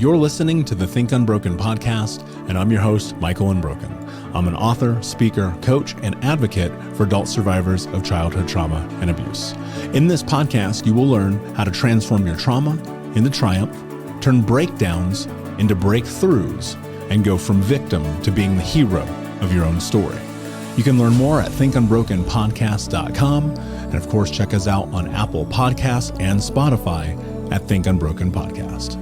You're listening to the Think Unbroken podcast, and I'm your host, Michael Unbroken. I'm an author, speaker, coach, and advocate for adult survivors of childhood trauma and abuse. In this podcast, you will learn how to transform your trauma into triumph, turn breakdowns into breakthroughs, and go from victim to being the hero of your own story. You can learn more at thinkunbrokenpodcast.com, and of course, check us out on Apple Podcasts and Spotify at Think Unbroken Podcast.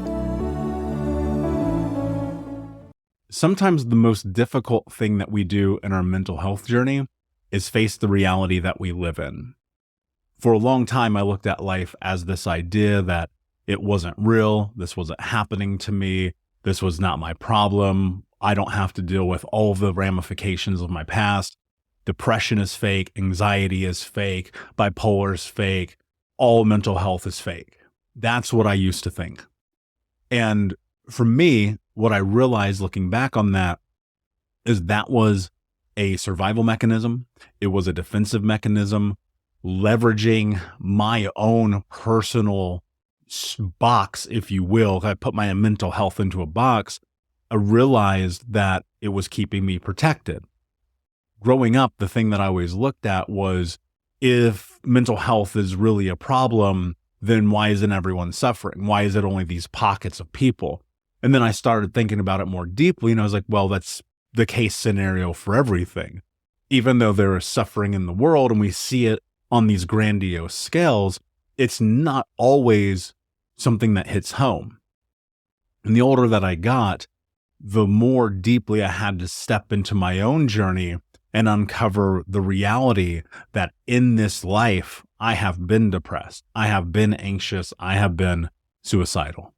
Sometimes the most difficult thing that we do in our mental health journey is face the reality that we live in. For a long time, I looked at life as this idea that it wasn't real, this wasn't happening to me, this was not my problem, I don't have to deal with all of the ramifications of my past. Depression is fake, anxiety is fake, bipolar is fake, all mental health is fake. That's what I used to think. And for me, what I realized looking back on that is that was a survival mechanism. It was a defensive mechanism, leveraging my own personal box, if you will. If I put my mental health into a box, I realized that it was keeping me protected. Growing up, the thing that I always looked at was, if mental health is really a problem, then why isn't everyone suffering? Why is it only these pockets of people? And then I started thinking about it more deeply, and I was like, well, that's the case scenario for everything. Even though there is suffering in the world and we see it on these grandiose scales, it's not always something that hits home. And the older that I got, the more deeply I had to step into my own journey and uncover the reality that in this life, I have been depressed, I have been anxious, I have been suicidal.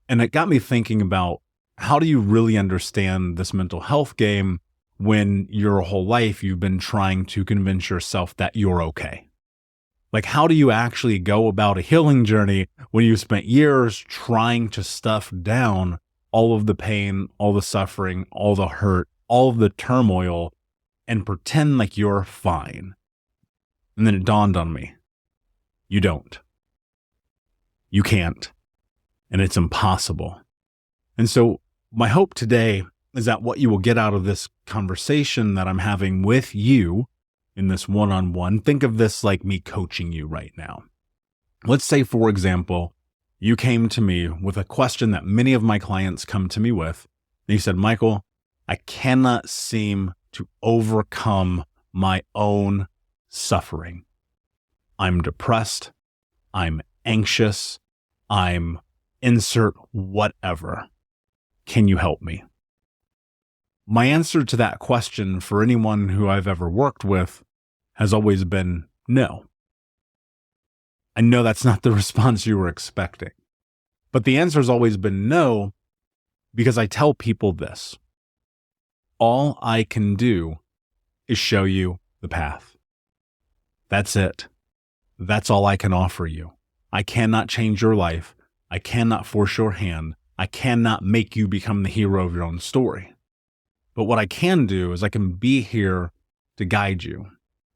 And it got me thinking about, how do you really understand this mental health game when your whole life you've been trying to convince yourself that you're okay? Like, how do you actually go about a healing journey when you spent years trying to stuff down all of the pain, all the suffering, all the hurt, all of the turmoil, and pretend like you're fine? And then it dawned on me, you don't. You can't. And it's impossible. And so my hope today is that what you will get out of this conversation that I'm having with you in this one-on-one, think of this like me coaching you right now. Let's say, for example, you came to me with a question that many of my clients come to me with. And you said, Michael, I cannot seem to overcome my own suffering. I'm depressed. I'm anxious. I'm insert whatever. Can you help me? My answer to that question for anyone who I've ever worked with has always been no. I know that's not the response you were expecting, but the answer has always been no, because I tell people this: all I can do is show you the path. That's it. That's all I can offer you. I cannot change your life. I cannot force your hand. I cannot make you become the hero of your own story. But what I can do is I can be here to guide you.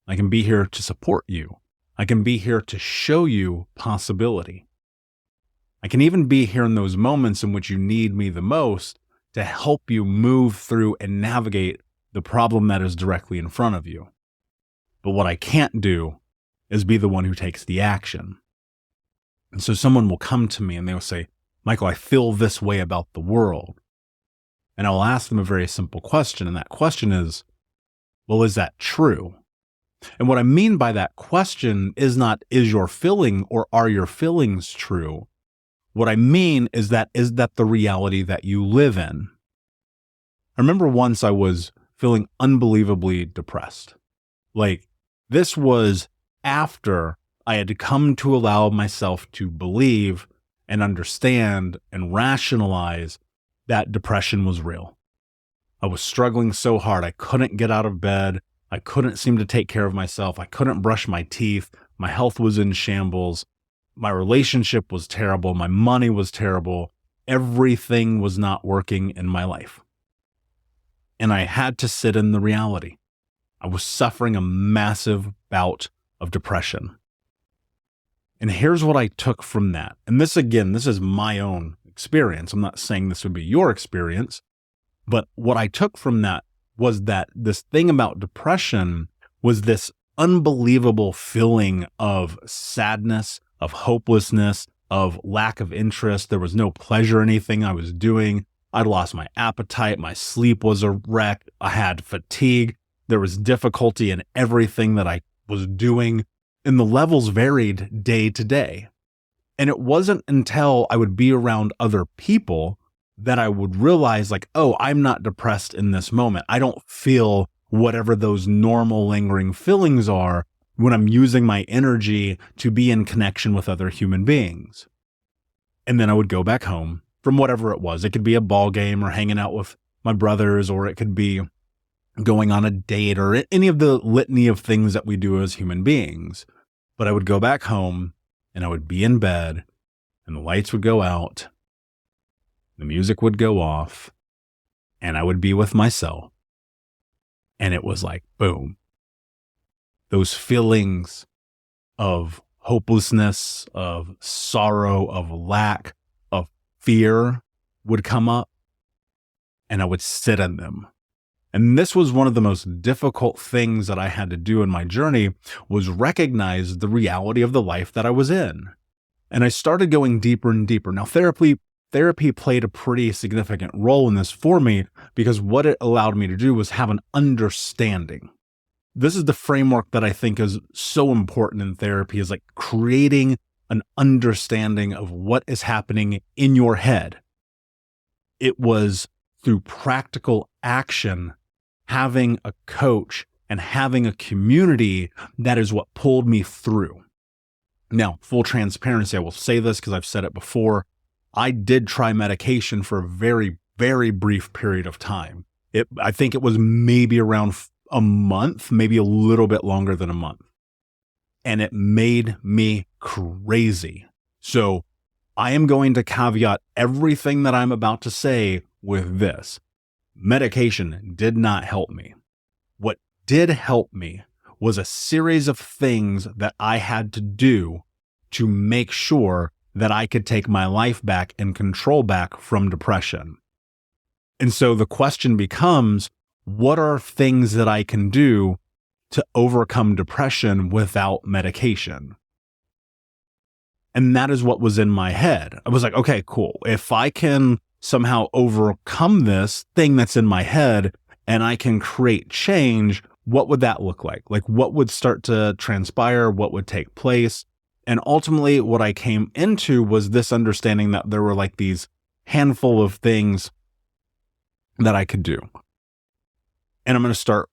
I can be here to support you. I can be here to show you possibility. I can even be here in those moments in which you need me the most to help you move through and navigate the problem that is directly in front of you. But what I can't do is be the one who takes the action. And so someone will come to me and they'll say, Michael, I feel this way about the world. And I'll ask them a very simple question. And that question is, well, is that true? And what I mean by that question is not, is your feeling or are your feelings true? What I mean is that the reality that you live in? I remember once I was feeling unbelievably depressed. Like, this was after I had to come to allow myself to believe and understand and rationalize that depression was real. I was struggling so hard. I couldn't get out of bed. I couldn't seem to take care of myself. I couldn't brush my teeth. My health was in shambles. My relationship was terrible. My money was terrible. Everything was not working in my life. And I had to sit in the reality. I was suffering a massive bout of depression. And here's what I took from that. And this, again, this is my own experience. I'm not saying this would be your experience, but what I took from that was that this thing about depression was this unbelievable feeling of sadness, of hopelessness, of lack of interest. There was no pleasure in anything I was doing. I'd lost my appetite. My sleep was a wreck. I had fatigue. There was difficulty in everything that I was doing, and the levels varied day to day. And it wasn't until I would be around other people that I would realize, like, oh, I'm not depressed in this moment. I don't feel whatever those normal lingering feelings are when I'm using my energy to be in connection with other human beings. And then I would go back home from whatever it was. It could be a ball game or hanging out with my brothers, or it could be going on a date, or any of the litany of things that we do as human beings. But I would go back home and I would be in bed and the lights would go out, the music would go off, and I would be with myself. And it was like, boom. Those feelings of hopelessness, of sorrow, of lack, of fear would come up, and I would sit in them. And this was one of the most difficult things that I had to do in my journey, was recognize the reality of the life that I was in. And I started going deeper and deeper. Now, therapy played a pretty significant role in this for me, because what it allowed me to do was have an understanding. This is the framework that I think is so important in therapy, is like creating an understanding of what is happening in your head. It was through practical action, having a coach and having a community, that is what pulled me through. Now, full transparency, I will say this because I've said it before. I did try medication for a very, very brief period of time. I think it was maybe around a month, maybe a little bit longer than a month. And it made me crazy. So I am going to caveat everything that I'm about to say with this. Medication did not help me. What did help me was a series of things that I had to do to make sure that I could take my life back and control back from depression. And so the question becomes, what are things that I can do to overcome depression without medication? And that is what was in my head. I was like, okay, cool. If I can somehow overcome this thing that's in my head and I can create change, what would that look like? Like, what would start to transpire? What would take place? And ultimately, what I came into was this understanding that there were like these handful of things that I could do. And I'm going to start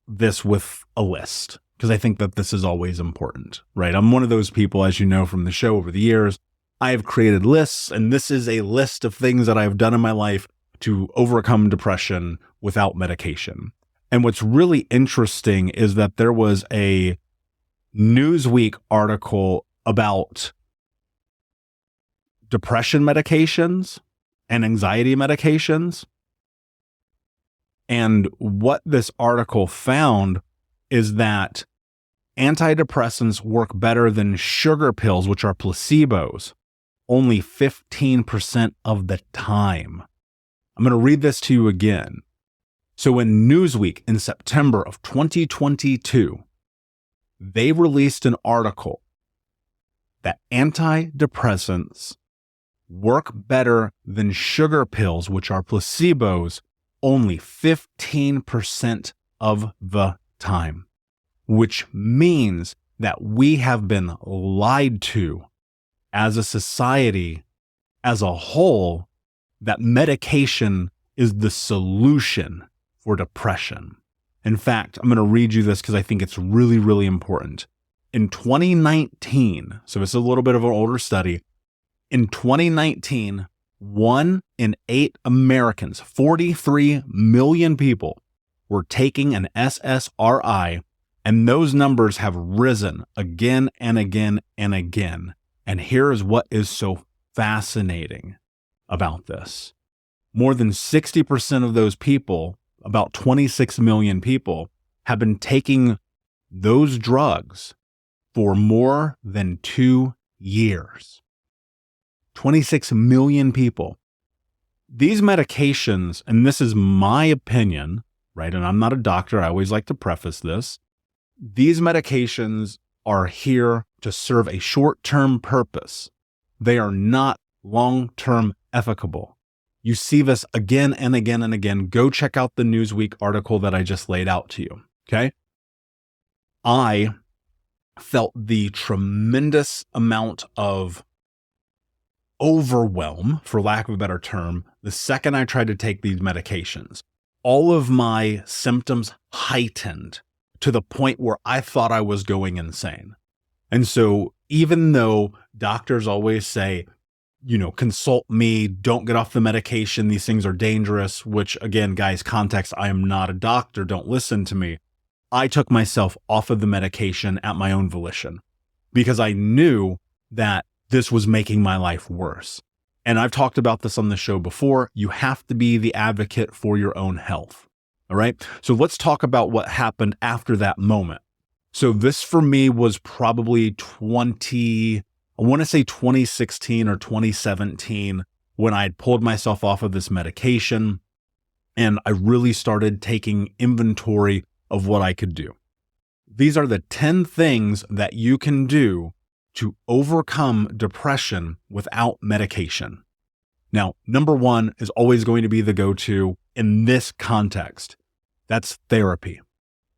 this with a list, because I think that this is always important, right? I'm one of those people, as you know from the show over the years, I have created lists, and this is a list of things that I've done in my life to overcome depression without medication. And what's really interesting is that there was a Newsweek article about depression medications and anxiety medications. And what this article found is that antidepressants work better than sugar pills, which are placebos, only 15% of the time. I'm going to read this to you again. So in Newsweek in September of 2022, they released an article that antidepressants work better than sugar pills, which are placebos, only 15% of the time, which means that we have been lied to as a society, as a whole, that medication is the solution for depression. In fact, I'm going to read you this because I think it's really, really important. In 2019, so it's a little bit of an older study, in 2019, 1 in 8 Americans, 43 million people, were taking an SSRI, and those numbers have risen again and again and again. And here is what is so fascinating about this. More than 60% of those people, about 26 million people, have been taking those drugs for more than 2 years. 26 million people. These medications, and this is my opinion, right? And I'm not a doctor. I always like to preface this. These medications are here to serve a short-term purpose. They are not long-term efficable. You see this again and again and again. Go check out the Newsweek article that I just laid out to you, okay? I felt the tremendous amount of overwhelm, for lack of a better term, the second I tried to take these medications. All of my symptoms heightened to the point where I thought I was going insane. And so even though doctors always say, consult me, don't get off the medication, these things are dangerous, which again, guys, context, I am not a doctor, don't listen to me. I took myself off of the medication at my own volition because I knew that this was making my life worse. And I've talked about this on the show before. You have to be the advocate for your own health. All right. So let's talk about what happened after that moment. So this for me was probably 2016 or 2017 when I had pulled myself off of this medication and I really started taking inventory of what I could do. These are the 10 things that you can do to overcome depression without medication. Now, number one is always going to be the go-to in this context. That's therapy.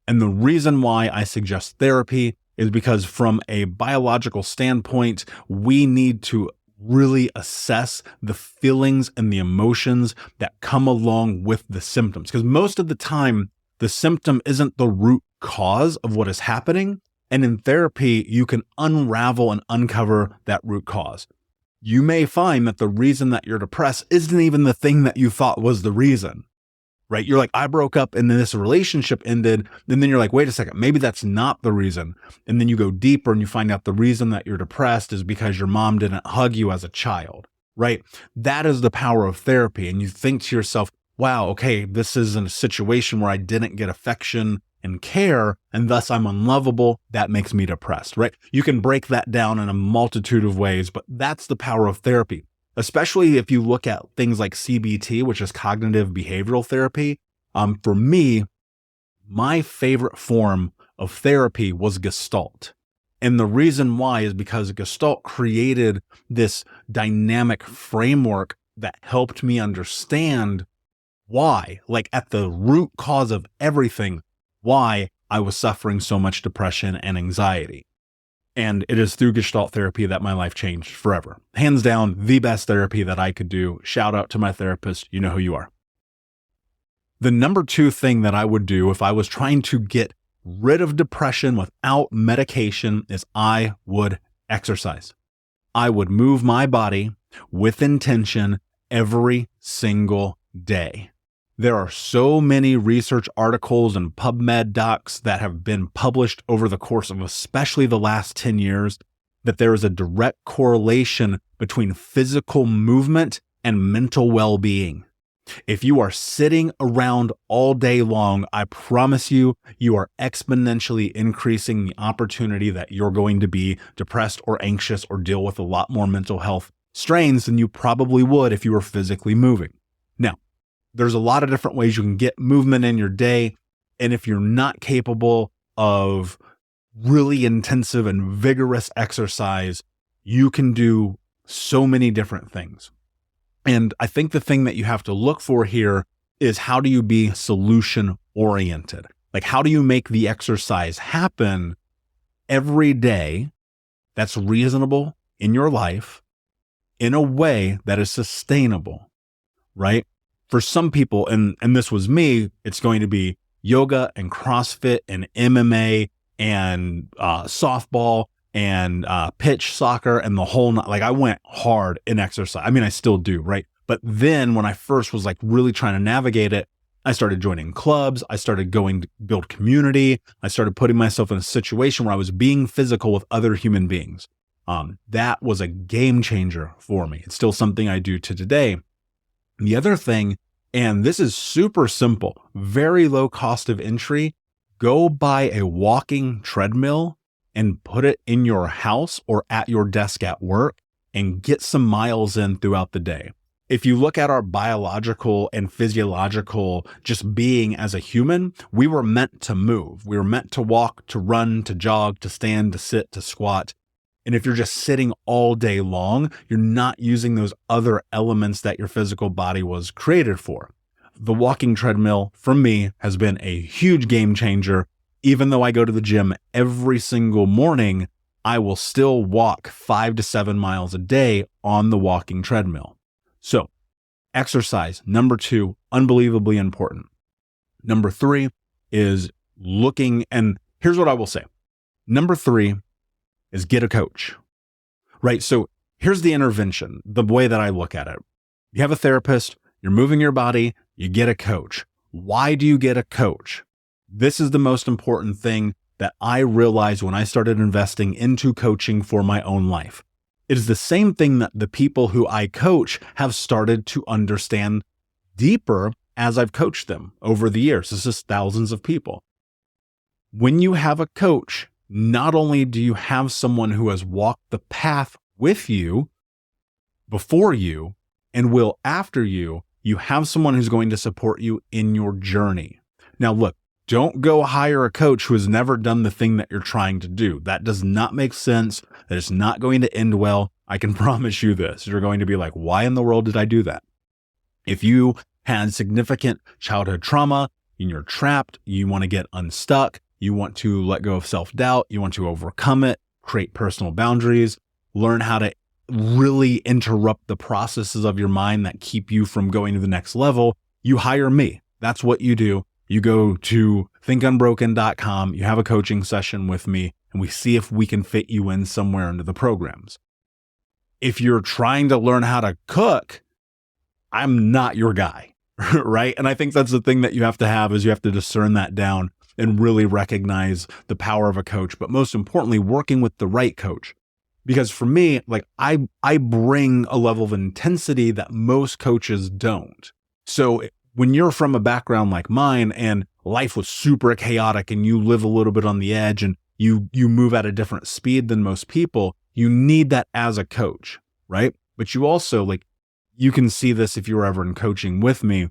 And the reason why I suggest therapy is because from a biological standpoint, we need to really assess the feelings and the emotions that come along with the symptoms. Because most of the time, the symptom isn't the root cause of what is happening. And in therapy, you can unravel and uncover that root cause. You may find that the reason that you're depressed isn't even the thing that you thought was the reason, right? You're like, I broke up and then this relationship ended. And then you're like, wait a second, maybe that's not the reason. And then you go deeper and you find out the reason that you're depressed is because your mom didn't hug you as a child, right? That is the power of therapy. And you think to yourself, wow, okay, this is a situation where I didn't get affection and care, and thus I'm unlovable. That makes me depressed, right? You can break that down in a multitude of ways, but that's the power of therapy, especially if you look at things like CBT, which is cognitive behavioral therapy. For me, my favorite form of therapy was Gestalt. And the reason why is because Gestalt created this dynamic framework that helped me understand why, like at the root cause of everything, why I was suffering so much depression and anxiety. And it is through Gestalt therapy that my life changed forever. Hands down, the best therapy that I could do. Shout out to my therapist. You know who you are. The number two thing that I would do if I was trying to get rid of depression without medication is I would exercise. I would move my body with intention every single day. There are so many research articles and PubMed docs that have been published over the course of especially the last 10 years that there is a direct correlation between physical movement and mental well-being. If you are sitting around all day long, I promise you, you are exponentially increasing the opportunity that you're going to be depressed or anxious or deal with a lot more mental health strains than you probably would if you were physically moving. Now, there's a lot of different ways you can get movement in your day. And if you're not capable of really intensive and vigorous exercise, you can do so many different things. And I think the thing that you have to look for here is how do you be solution oriented? Like how do you make the exercise happen every day that's reasonable in your life in a way that is sustainable, right? For some people, and this was me, it's going to be yoga and CrossFit and MMA and softball and pitch soccer and the whole, like I went hard in exercise. I mean, I still do, right? But then when I first was like really trying to navigate it, I started joining clubs. I started going to build community. I started putting myself in a situation where I was being physical with other human beings. That was a game changer for me. It's still something I do to today. The other thing, and this is super simple, very low cost of entry, go buy a walking treadmill and put it in your house or at your desk at work and get some miles in throughout the day. If you look at our biological and physiological just being as a human, we were meant to move. We were meant to walk, to run, to jog, to stand, to sit, to squat. And if you're just sitting all day long, you're not using those other elements that your physical body was created for. The walking treadmill, for me, has been a huge game changer. Even though I go to the gym every single morning, I will still walk 5 to 7 miles a day on the walking treadmill. So, exercise, number 2, unbelievably important. Number 3 is looking, and here's what I will say. Number 3 is get a coach, right? So here's the intervention, the way that I look at it. You have a therapist, you're moving your body, you get a coach. Why do you get a coach? This is the most important thing that I realized when I started investing into coaching for my own life. It is the same thing that the people who I coach have started to understand deeper as I've coached them over the years. This is thousands of people. When you have a coach, not only do you have someone who has walked the path with you, before you, and will after you, you have someone who's going to support you in your journey. Now, look, don't go hire a coach who has never done the thing that you're trying to do. That does not make sense. That is not going to end well. I can promise you this. You're going to be like, why in the world did I do that? If you had significant childhood trauma and you're trapped, you want to get unstuck, you want to let go of self-doubt, you want to overcome it, create personal boundaries, learn how to really interrupt the processes of your mind that keep you from going to the next level, you hire me. That's what you do. You go to thinkunbroken.com, you have a coaching session with me, and we see if we can fit you in somewhere into the programs. If you're trying to learn how to cook, I'm not your guy, right? And I think that's the thing that you have to have is you have to discern that down and really recognize the power of a coach, but most importantly, working with the right coach. Because for me, like I bring a level of intensity that most coaches don't. So when you're from a background like mine and life was super chaotic and you live a little bit on the edge and you move at a different speed than most people, you need that as a coach, right? But you also, like, you can see this if you were ever in coaching with me,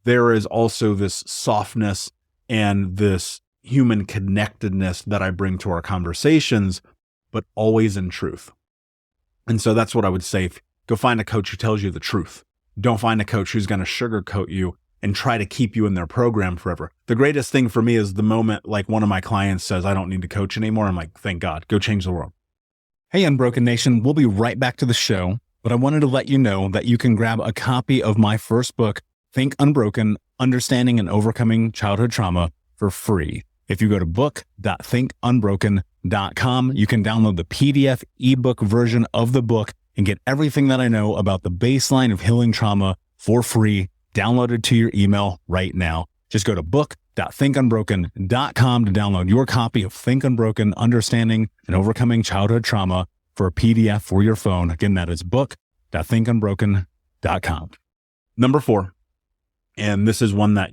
there is also this softness and this human connectedness that I bring to our conversations, but always in truth. And so that's what I would say. Go find a coach who tells you the truth. Don't find a coach who's going to sugarcoat you and try to keep you in their program forever. The greatest thing for me is the moment like one of my clients says, I don't need to coach anymore. I'm like, thank God, go change the world. Hey, Unbroken Nation, we'll be right back to the show, but I wanted to let you know that you can grab a copy of my first book, Think Unbroken, Understanding and Overcoming Childhood Trauma, for free. If you go to book.thinkunbroken.com, you can download the PDF ebook version of the book and get everything that I know about the baseline of healing trauma for free, downloaded to your email right now. Just go to book.thinkunbroken.com to download your copy of Think Unbroken, Understanding and Overcoming Childhood Trauma for a PDF for your phone. Again, that is book.thinkunbroken.com. Number 4, and this is one that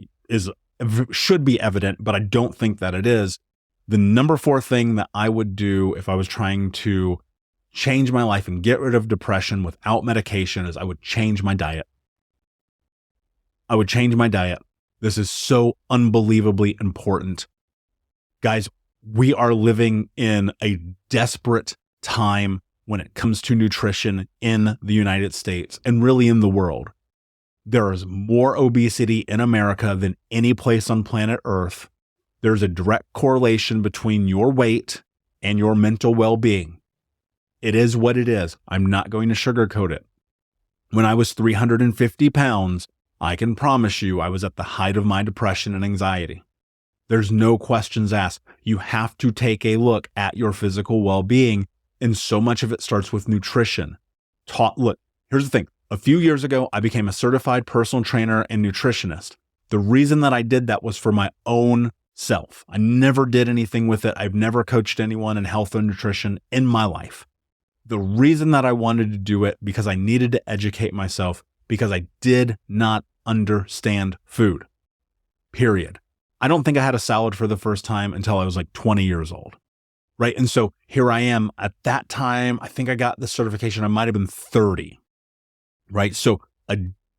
should be evident, but I don't think that it is. The number 4 thing that I would do if I was trying to change my life and get rid of depression without medication is I would change my diet. I would change my diet. This is so unbelievably important. Guys, we are living in a desperate time when it comes to nutrition in the United States and really in the world. There is more obesity in America than any place on planet Earth. There's a direct correlation between your weight and your mental well-being. It is what it is. I'm not going to sugarcoat it. When I was 350 pounds, I can promise you I was at the height of my depression and anxiety. There's no questions asked. You have to take a look at your physical well-being, and so much of it starts with nutrition. Look, here's the thing. A few years ago, I became a certified personal trainer and nutritionist. The reason that I did that was for my own self. I never did anything with it. I've never coached anyone in health or nutrition in my life. The reason that I wanted to do it because I needed to educate myself because I did not understand food, period. I don't think I had a salad for the first time until I was like 20 years old, right? And so here I am at that time. I think I got the certification. I might've been 30, right? So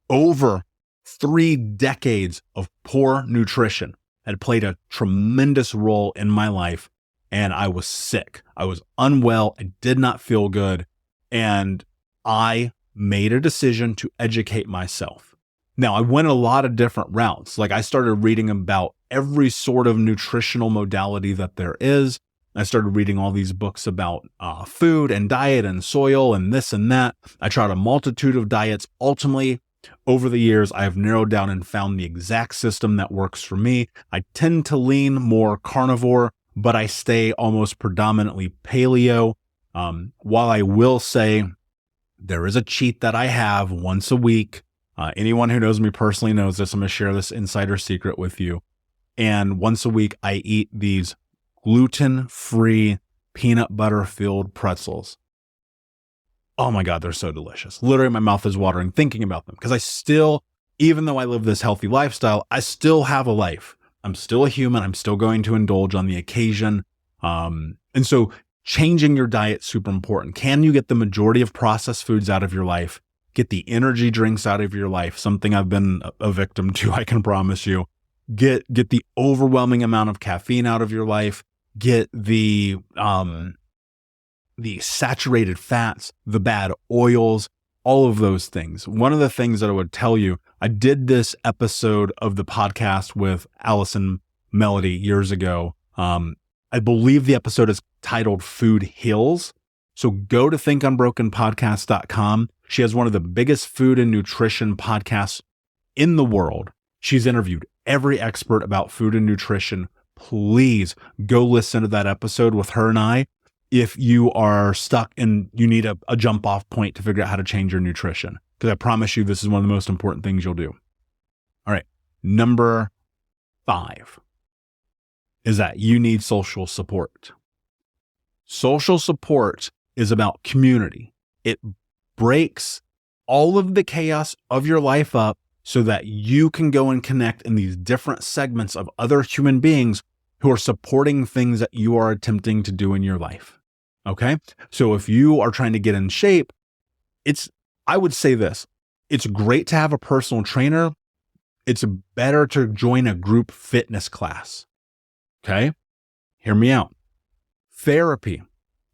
over 3 decades of poor nutrition had played a tremendous role in my life. And I was sick. I was unwell. I did not feel good. And I made a decision to educate myself. Now, I went a lot of different routes. Like I started reading about every sort of nutritional modality that there is. I started reading all these books about food and diet and soil and this and that. I tried a multitude of diets. Ultimately, over the years, I have narrowed down and found the exact system that works for me. I tend to lean more carnivore, but I stay almost predominantly paleo. While I will say there is a cheat that I have once a week. Anyone who knows me personally knows this. I'm going to share this insider secret with you. And once a week, I eat these gluten-free peanut butter-filled pretzels. Oh my God, they're so delicious. Literally, my mouth is watering thinking about them because I still, even though I live this healthy lifestyle, I still have a life. I'm still a human. I'm still going to indulge on the occasion. And so changing your diet is super important. Can you get the majority of processed foods out of your life? Get the energy drinks out of your life, something I've been a victim to, I can promise you. Get the overwhelming amount of caffeine out of your life. Get the saturated fats, the bad oils, all of those things. One of the things that I would tell you, I did this episode of the podcast with Allison Melody years ago. I believe the episode is titled Food Heals. So go to thinkunbrokenpodcast.com. She has one of the biggest food and nutrition podcasts in the world. She's interviewed every expert about food and nutrition. Please go listen to that episode with her and I if you are stuck and you need a jump off point to figure out how to change your nutrition. Because I promise you, this is one of the most important things you'll do. All right. Number 5 is that you need social support. Social support is about community. It breaks all of the chaos of your life up so that you can go and connect in these different segments of other human beings who are supporting things that you are attempting to do in your life. Okay. So if you are trying to get in shape, I would say this, it's great to have a personal trainer. It's better to join a group fitness class. Okay. Hear me out. Therapy.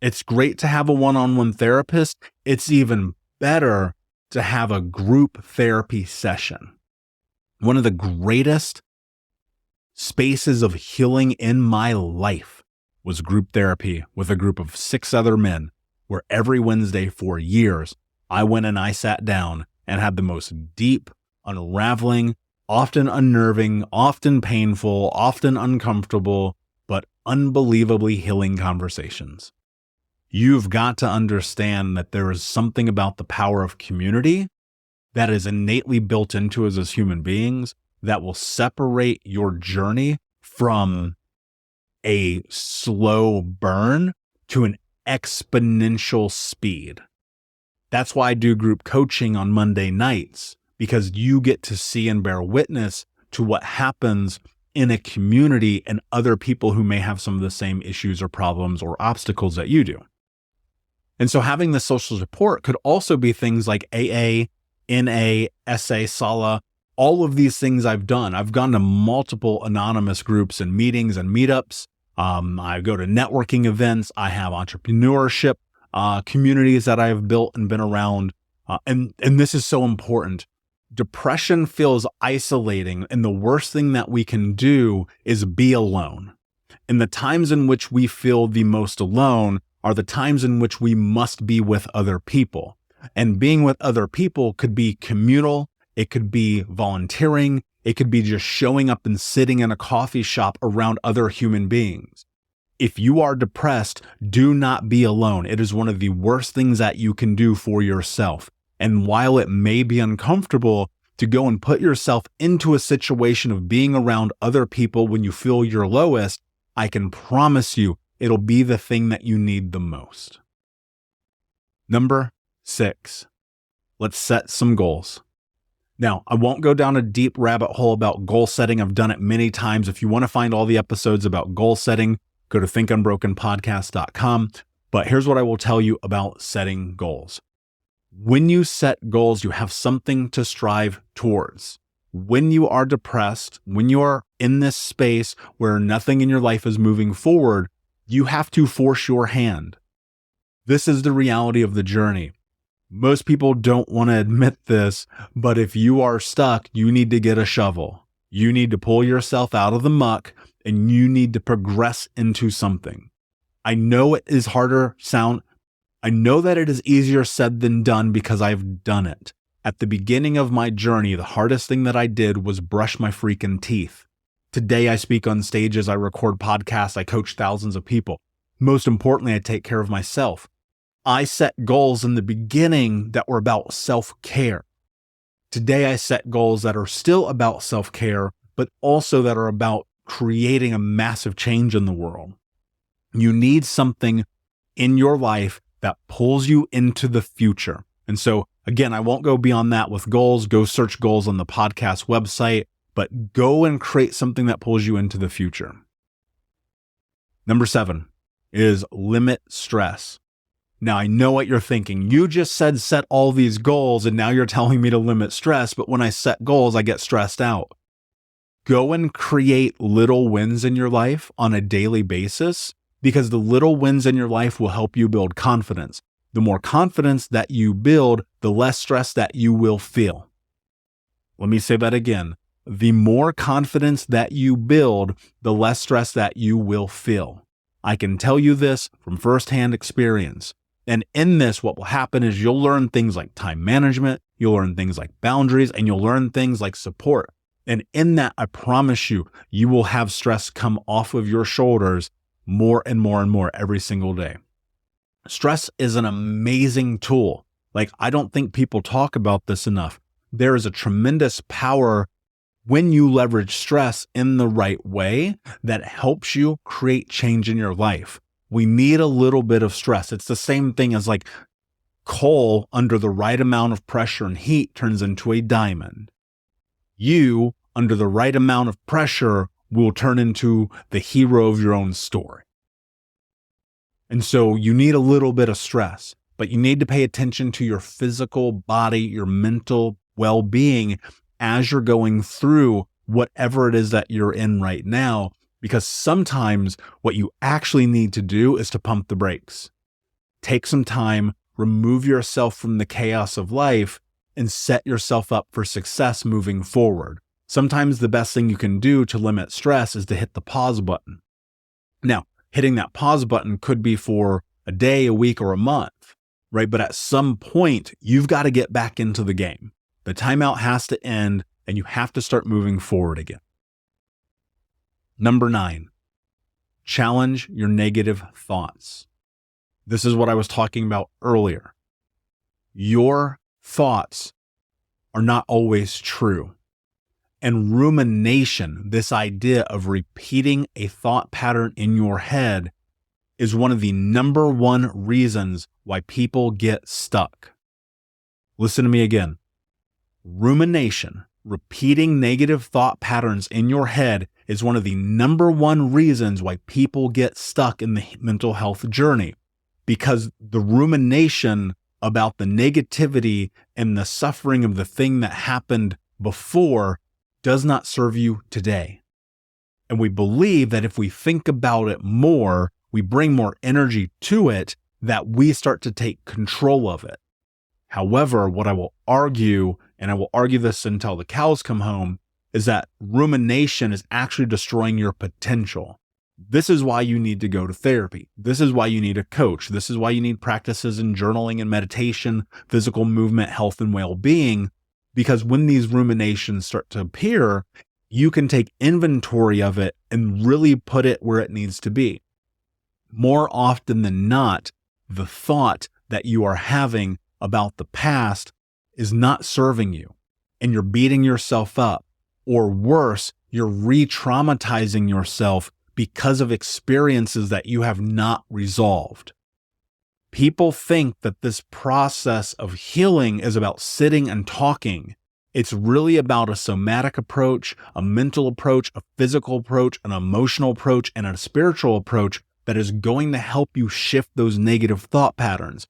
It's great to have a one-on-one therapist. It's even better to have a group therapy session. One of the greatest spaces of healing in my life was group therapy with a group of 6 other men, where every Wednesday for years, I went and I sat down and had the most deep, unraveling, often unnerving, often painful, often uncomfortable, but unbelievably healing conversations. You've got to understand that there is something about the power of community that is innately built into us as human beings that will separate your journey from a slow burn to an exponential speed. That's why I do group coaching on Monday nights, because you get to see and bear witness to what happens in a community and other people who may have some of the same issues or problems or obstacles that you do. And so having the social support could also be things like AA, NA, SA, SALA, all of these things I've done. I've gone to multiple anonymous groups and meetings and meetups. I go to networking events. I have entrepreneurship communities that I've built and been around. And this is so important. Depression feels isolating, and the worst thing that we can do is be alone. And the times in which we feel the most alone are the times in which we must be with other people. And being with other people could be communal, it could be volunteering, it could be just showing up and sitting in a coffee shop around other human beings. If you are depressed, do not be alone. It is one of the worst things that you can do for yourself. And while it may be uncomfortable to go and put yourself into a situation of being around other people when you feel your lowest, I can promise you it'll be the thing that you need the most. Number 6, let's set some goals. Now, I won't go down a deep rabbit hole about goal setting. I've done it many times. If you want to find all the episodes about goal setting, go to thinkunbrokenpodcast.com. But here's what I will tell you about setting goals. When you set goals, you have something to strive towards. When you are depressed, when you are in this space where nothing in your life is moving forward, you have to force your hand. This is the reality of the journey. Most people don't want to admit this, but if you are stuck, you need to get a shovel. You need to pull yourself out of the muck and you need to progress into something. I know it is I know that it is easier said than done because I've done it. At the beginning of my journey, the hardest thing that I did was brush my freaking teeth. Today, I speak on stages, I record podcasts, I coach thousands of people. Most importantly, I take care of myself. I set goals in the beginning that were about self-care. Today, I set goals that are still about self-care, but also that are about creating a massive change in the world. You need something in your life that pulls you into the future. And so, again, I won't go beyond that with goals. Go search goals on the podcast website, but go and create something that pulls you into the future. Number 7 is limit stress. Now, I know what you're thinking. You just said set all these goals, and now you're telling me to limit stress, but when I set goals, I get stressed out. Go and create little wins in your life on a daily basis, because the little wins in your life will help you build confidence. The more confidence that you build, the less stress that you will feel. Let me say that again. The more confidence that you build, the less stress that you will feel. I can tell you this from firsthand experience. And in this, what will happen is you'll learn things like time management, you'll learn things like boundaries, and you'll learn things like support. And in that, I promise you, you will have stress come off of your shoulders more and more and more every single day. Stress is an amazing tool. Like, I don't think people talk about this enough. There is a tremendous power when you leverage stress in the right way that helps you create change in your life. We need a little bit of stress. It's the same thing as like coal under the right amount of pressure and heat turns into a diamond. You, under the right amount of pressure, will turn into the hero of your own story. And so you need a little bit of stress, but you need to pay attention to your physical body, your mental well-being as you're going through whatever it is that you're in right now, because sometimes what you actually need to do is to pump the brakes. Take some time, remove yourself from the chaos of life, and set yourself up for success moving forward. Sometimes the best thing you can do to limit stress is to hit the pause button. Now, hitting that pause button could be for a day, a week, or a month, right? But at some point, you've got to get back into the game. The timeout has to end, and you have to start moving forward again. Number 9, challenge your negative thoughts. This is what I was talking about earlier. Your thoughts are not always true. And rumination, this idea of repeating a thought pattern in your head, is one of the number one reasons why people get stuck. Listen to me again. Rumination, repeating negative thought patterns in your head, is one of the number one reasons why people get stuck in the mental health journey. Because the rumination about the negativity and the suffering of the thing that happened before does not serve you today. And we believe that if we think about it more, we bring more energy to it, that we start to take control of it. However, what I will argue, and I will argue this until the cows come home, is that rumination is actually destroying your potential. This is why you need to go to therapy. This is why you need a coach. This is why you need practices in journaling and meditation, physical movement, health, and well-being. Because when these ruminations start to appear, you can take inventory of it and really put it where it needs to be. More often than not, the thought that you are having about the past is not serving you, and you're beating yourself up. Or worse, you're re-traumatizing yourself because of experiences that you have not resolved. People think that this process of healing is about sitting and talking. It's really about a somatic approach, a mental approach, a physical approach, an emotional approach, and a spiritual approach that is going to help you shift those negative thought patterns.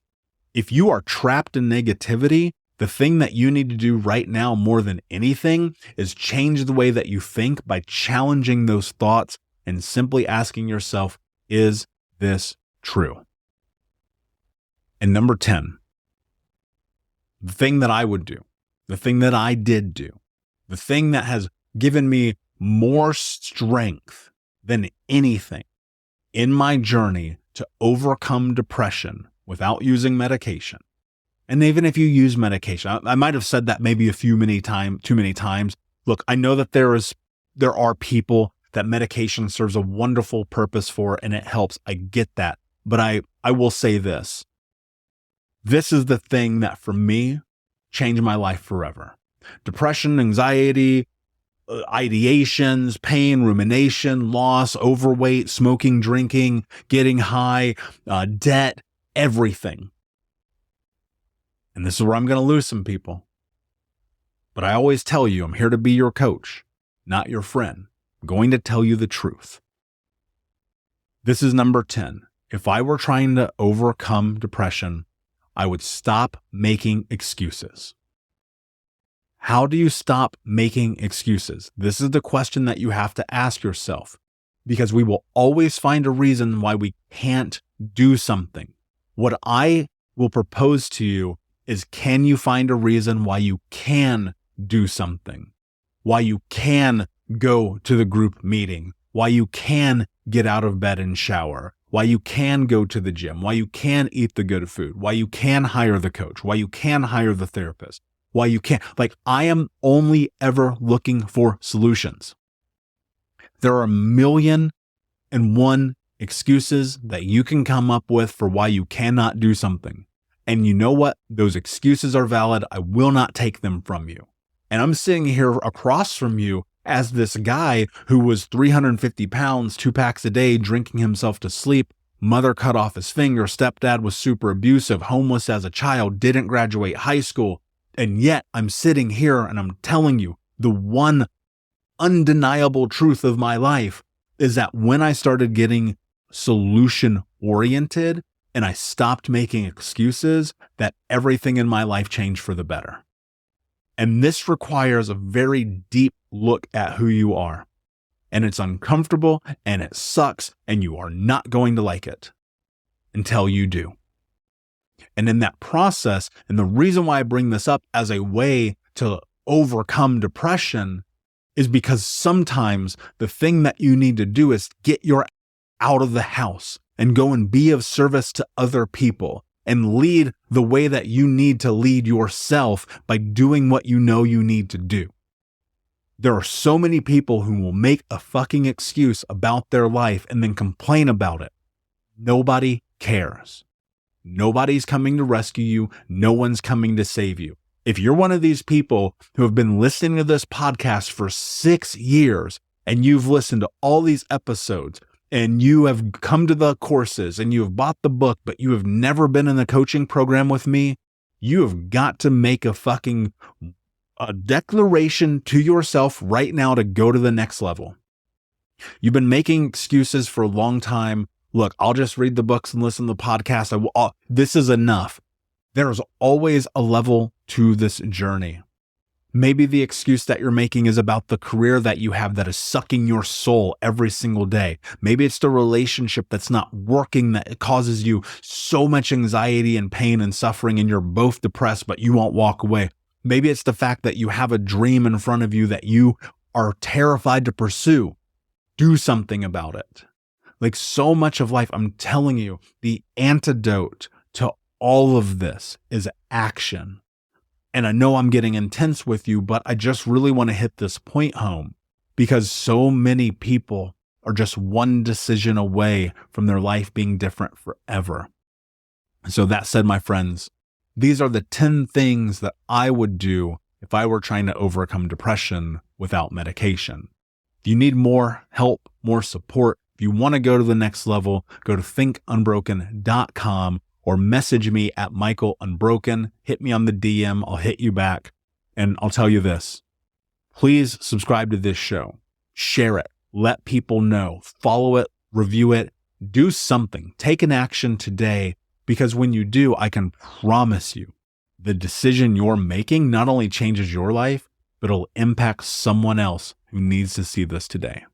If you are trapped in negativity, the thing that you need to do right now more than anything is change the way that you think by challenging those thoughts and simply asking yourself, is this true? And number 10, the thing that I would do, the thing that I did do, the thing that has given me more strength than anything in my journey to overcome depression without using medication. And even if you use medication, I might have said that maybe too many times. Look, I know that there are people that medication serves a wonderful purpose for, and it helps. I get that. But I will say this. This is the thing that for me changed my life forever. Depression, anxiety, ideations, pain, rumination, loss, overweight, smoking, drinking, getting high, debt, everything. And this is where I'm going to lose some people. But I always tell you, I'm here to be your coach, not your friend. I'm going to tell you the truth. This is number 10. If I were trying to overcome depression, I would stop making excuses. How do you stop making excuses? This is the question that you have to ask yourself, because we will always find a reason why we can't do something. What I will propose to you is, can you find a reason why you can do something? Why you can go to the group meeting? Why you can get out of bed and shower? Why you can go to the gym? Why you can eat the good food? Why you can hire the coach? Why you can hire the therapist? Why you can't? I am only ever looking for solutions. There are 1,000,001 excuses that you can come up with for why you cannot do something. And you know what? Those excuses are valid. I will not take them from you. And I'm sitting here across from you as this guy who was 350 pounds, 2 packs a day, drinking himself to sleep. Mother cut off his finger. Stepdad was super abusive, homeless as a child, didn't graduate high school. And yet I'm sitting here and I'm telling you the one undeniable truth of my life is that when I started getting solution-oriented and I stopped making excuses, that everything in my life changed for the better. And this requires a very deep look at who you are. And it's uncomfortable and it sucks and you are not going to like it until you do. And in that process, and the reason why I bring this up as a way to overcome depression is because sometimes the thing that you need to do is get your out of the house and go and be of service to other people and lead the way that you need to lead yourself by doing what you know you need to do. There are so many people who will make a fucking excuse about their life and then complain about it. Nobody cares. Nobody's coming to rescue you. No one's coming to save you. If you're one of these people who have been listening to this podcast for 6 years and you've listened to all these episodes and you have come to the courses and you have bought the book, but you have never been in the coaching program with me, you have got to make a declaration to yourself right now to go to the next level. You've been making excuses for a long time. Look, I'll just read the books and listen to the podcast. This is enough. There is always a level to this journey. Maybe the excuse that you're making is about the career that you have that is sucking your soul every single day. Maybe it's the relationship that's not working that causes you so much anxiety and pain and suffering and you're both depressed, but you won't walk away. Maybe it's the fact that you have a dream in front of you that you are terrified to pursue. Do something about it. Like so much of life, I'm telling you, the antidote to all of this is action. And I know I'm getting intense with you, but I just really want to hit this point home because so many people are just one decision away from their life being different forever. So that said, my friends, these are the 10 things that I would do if I were trying to overcome depression without medication. If you need more help, more support, if you want to go to the next level, go to thinkunbroken.com or message me at Michael Unbroken. Hit me on the DM. I'll hit you back. And I'll tell you this, please subscribe to this show, share it, let people know, follow it, review it, do something, take an action today, because when you do, I can promise you the decision you're making not only changes your life, but it'll impact someone else who needs to see this today.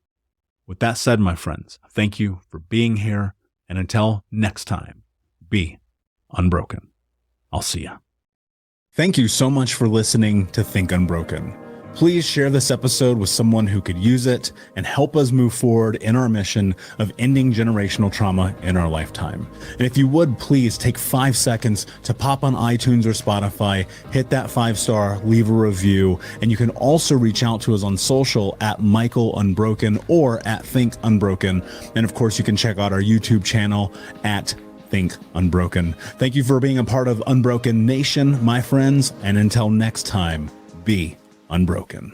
With that said, my friends, thank you for being here. And until next time, be unbroken. I'll see you. Thank you so much for listening to Think Unbroken. Please share this episode with someone who could use it and help us move forward in our mission of ending generational trauma in our lifetime. And if you would, please take 5 seconds to pop on iTunes or Spotify, hit that 5-star, leave a review, and you can also reach out to us on social at Michael Unbroken or at Think Unbroken. And of course, you can check out our YouTube channel at Think Unbroken. Thank you for being a part of Unbroken Nation, my friends, and until next time, be unbroken.